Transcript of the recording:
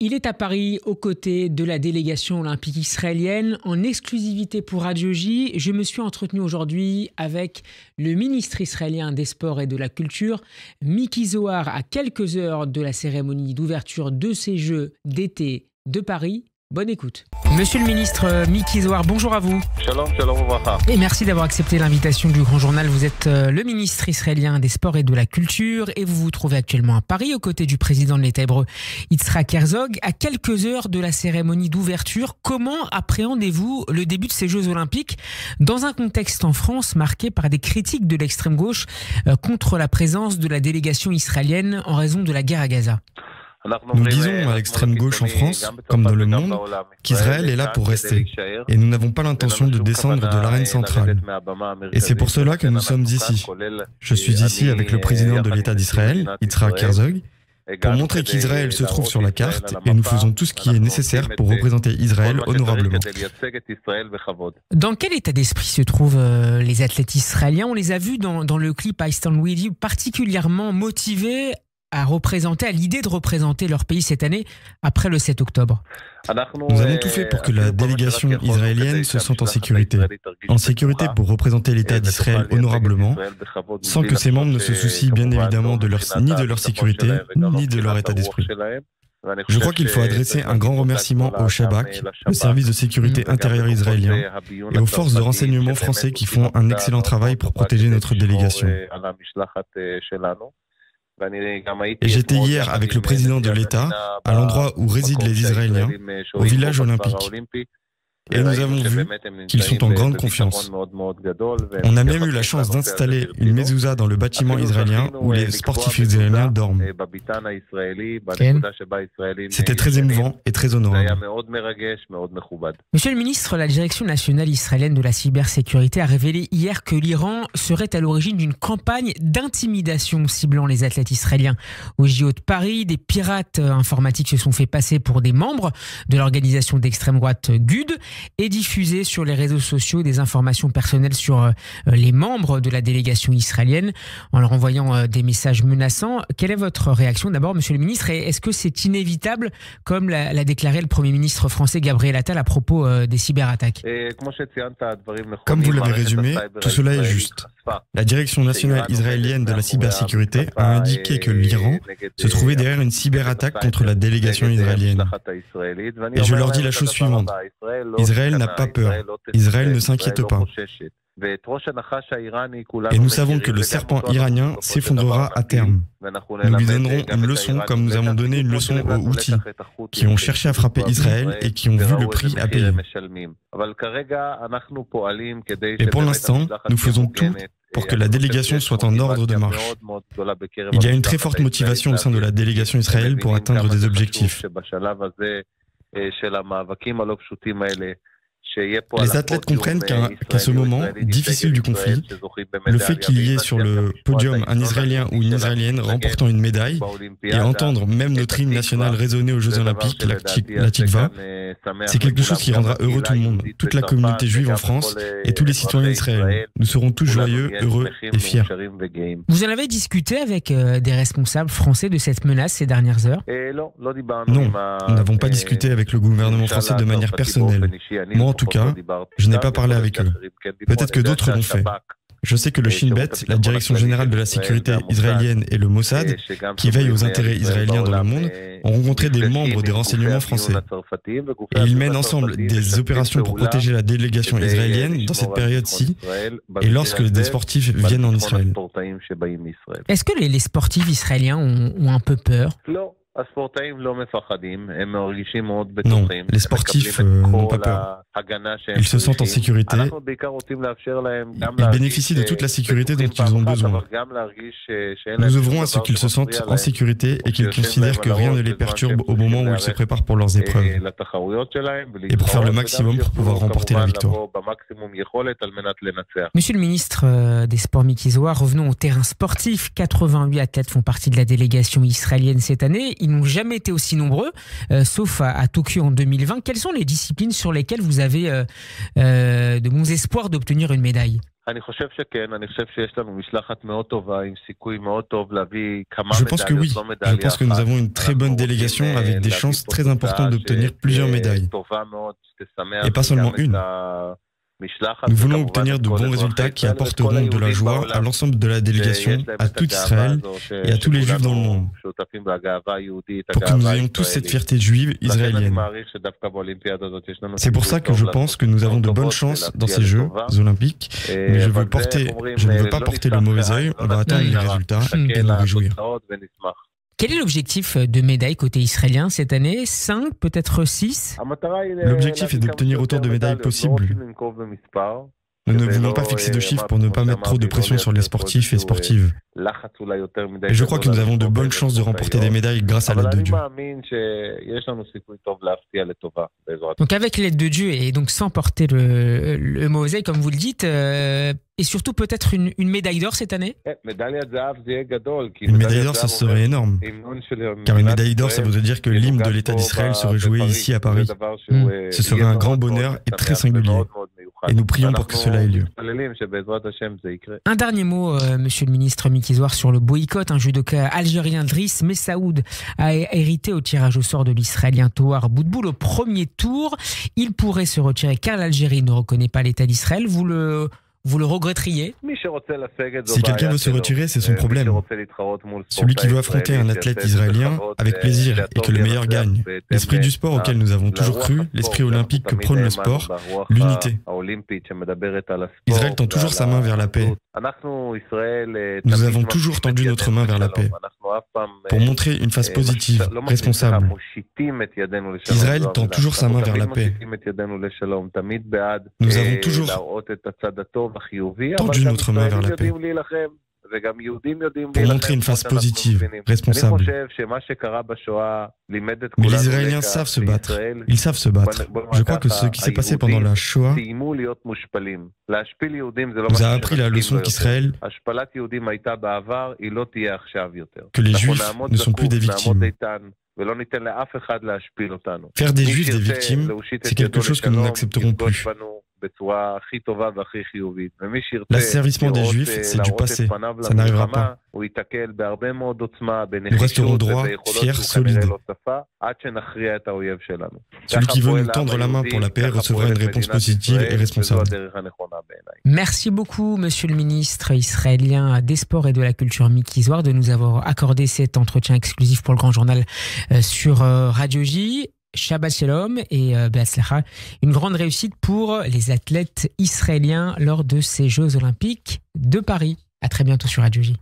Il est à Paris aux côtés de la délégation olympique israélienne en exclusivité pour Radio J. Je me suis entretenu aujourd'hui avec le ministre israélien des Sports et de la Culture, Miki Zohar, à quelques heures de la cérémonie d'ouverture de ces Jeux d'été de Paris. Bonne écoute. Monsieur le ministre Miki Zohar, bonjour à vous. Shalom, shalom, et merci d'avoir accepté l'invitation du Grand Journal. Vous êtes le ministre israélien des Sports et de la Culture et vous vous trouvez actuellement à Paris aux côtés du président de l'État hébreu Yitzhak Herzog. À quelques heures de la cérémonie d'ouverture, comment appréhendez-vous le début de ces Jeux Olympiques dans un contexte en France marqué par des critiques de l'extrême gauche contre la présence de la délégation israélienne en raison de la guerre à Gaza? Nous disons à l'extrême gauche en France, comme dans le monde, qu'Israël est là pour rester. Et nous n'avons pas l'intention de descendre de l'arène centrale. Et c'est pour cela que nous sommes ici. Je suis ici avec le président de l'État d'Israël, Yitzhak Herzog, pour montrer qu'Israël se trouve sur la carte et nous faisons tout ce qui est nécessaire pour représenter Israël honorablement. Dans quel état d'esprit se trouvent les athlètes israéliens? On les a vus dans le clip I Stand With You particulièrement motivés à l'idée de représenter leur pays cette année après le 7 octobre. Nous avons tout fait pour que la délégation israélienne se sente en sécurité. En sécurité pour représenter l'État d'Israël honorablement, sans que ses membres ne se soucient bien évidemment ni de leur sécurité, ni de leur état d'esprit. Je crois qu'il faut adresser un grand remerciement au Shabak, le service de sécurité intérieure israélien, et aux forces de renseignement français qui font un excellent travail pour protéger notre délégation. Et j'étais hier avec le président de l'État, à l'endroit où résident les Israéliens, au village olympique. Et nous avons vu qu'ils sont en grande confiance. On a même eu la chance d'installer une mezouza dans le bâtiment israélien où les sportifs israéliens dorment. C'était très émouvant et très honorable. Monsieur le ministre, la Direction nationale israélienne de la cybersécurité a révélé hier que l'Iran serait à l'origine d'une campagne d'intimidation ciblant les athlètes israéliens. Au JO de Paris, des pirates informatiques se sont fait passer pour des membres de l'organisation d'extrême droite GUD et diffuser sur les réseaux sociaux des informations personnelles sur les membres de la délégation israélienne en leur envoyant des messages menaçants. Quelle est votre réaction d'abord, monsieur le ministre, et est-ce que c'est inévitable, comme l'a déclaré le Premier ministre français Gabriel Attal à propos des cyberattaques? Comme vous l'avez résumé, tout cela est juste. La Direction nationale israélienne de la cybersécurité a indiqué que l'Iran se trouvait derrière une cyberattaque contre la délégation israélienne. Et je leur dis la chose suivante. Israël n'a pas peur. Israël ne s'inquiète pas. Et nous savons que le serpent iranien s'effondrera à terme. Nous lui donnerons une leçon comme nous avons donné une leçon aux Houthis, qui ont cherché à frapper Israël et qui ont vu le prix à payer. Et pour l'instant, nous faisons tout pour que la délégation soit en ordre de marche. Il y a une très forte motivation au sein de la délégation israélienne pour atteindre des objectifs. Les athlètes comprennent qu'à ce moment difficile du conflit, le fait qu'il y ait sur le podium un Israélien ou une Israélienne remportant une médaille et entendre même notre hymne national résonner aux Jeux Olympiques, la Tikva, c'est quelque chose qui rendra heureux tout le monde, toute la communauté juive en France et tous les citoyens israéliens. Nous serons tous joyeux, heureux et fiers. Vous en avez discuté avec des responsables français de cette menace ces dernières heures? Non, nous n'avons pas discuté avec le gouvernement français de manière personnelle. Moi, en tout cas, je n'ai pas parlé avec eux. Peut-être que d'autres l'ont fait. Je sais que le Shin Bet, la Direction générale de la sécurité israélienne et le Mossad, qui veillent aux intérêts israéliens dans le monde, ont rencontré des membres des renseignements français. Et ils mènent ensemble des opérations pour protéger la délégation israélienne dans cette période-ci et lorsque des sportifs viennent en Israël. Est-ce que les sportifs israéliens ont un peu peur? Non, les sportifs n'ont pas peur. Ils se sentent en sécurité. Ils bénéficient de toute la sécurité dont ils ont besoin. Nous œuvrons à ce qu'ils se sentent en sécurité et qu'ils considèrent que rien ne les perturbe au moment où ils se préparent pour leurs épreuves. Et pour faire le maximum pour pouvoir remporter la victoire. Monsieur le ministre des Sports Miki Zohar, revenons au terrain sportif. 88 athlètes font partie de la délégation israélienne cette année. Ils n'ont jamais été aussi nombreux, sauf à Tokyo en 2020. Quelles sont les disciplines sur lesquelles vous avez de bons espoirs d'obtenir une médaille? Je pense que oui. Je pense que nous avons une très bonne délégation avec des chances très importantes d'obtenir plusieurs médailles. Et pas seulement une. Nous voulons obtenir de bons résultats qui apporteront de la joie à l'ensemble de la délégation, à tout Israël et à tous les Juifs dans le monde, pour que nous ayons tous cette fierté juive israélienne. C'est pour ça que je pense que nous avons de bonnes chances dans ces Jeux olympiques, mais je ne veux pas porter le mauvais œil, on va atteindre les résultats et nous réjouir. Quel est l'objectif de médailles côté israélien cette année? 5, peut-être 6? L'objectif est d'obtenir autant de médailles possible. Nous ne voulons pas fixer de chiffres pour ne pas mettre trop de pression sur les sportifs et sportives. Et je crois que nous avons de bonnes chances de remporter des médailles grâce à l'aide de Dieu. Donc avec l'aide de Dieu et donc sans porter le mauvais œil, comme vous le dites, et surtout peut-être une médaille d'or cette année? Une médaille d'or, ça serait énorme. Car une médaille d'or, ça voudrait dire que l'hymne de l'État d'Israël serait joué ici à Paris. Ce serait un grand bonheur et très singulier. Et nous prions pour que cela ait lieu. Un dernier mot, monsieur le ministre Miki Zohar, sur le boycott. Un judoka algérien, Driss Messaoud, a hérité au tirage au sort de l'Israélien Tohar Boudboul au premier tour. Il pourrait se retirer car l'Algérie ne reconnaît pas l'État d'Israël. Vous le regretteriez? Si quelqu'un veut se retirer, c'est son problème. Celui qui veut affronter un athlète israélien, avec plaisir, et que le meilleur gagne. L'esprit du sport auquel nous avons toujours cru, l'esprit olympique que prône le sport, l'unité. Israël tend toujours sa main vers la paix. Nous avons toujours tendu notre main vers la paix, pour montrer une face positive, responsable. Israël tend toujours sa main vers la paix. Nous avons toujours tendu notre main vers la paix, pour montrer une face positive, responsable. Mais les Israéliens savent se battre. Ils savent se battre. Je crois que ce qui s'est passé pendant la Shoah nous a appris la leçon qu'Israël, que les Juifs ne sont plus des victimes. Faire des Juifs des victimes, c'est quelque chose que nous n'accepterons plus. L'asservissement des Juifs, c'est du passé. Ça n'arrivera pas. Nous resterons droits, fiers, solides. Celui qui veut nous tendre la main pour la paix recevra une réponse positive et responsable. Merci beaucoup, monsieur le ministre israélien des Sports et de la Culture, Miki Zohar, de nous avoir accordé cet entretien exclusif pour le Grand Journal sur Radio J. Shabbat Shalom et Be'atzlacha. Une grande réussite pour les athlètes israéliens lors de ces Jeux Olympiques de Paris. À très bientôt sur Radio J.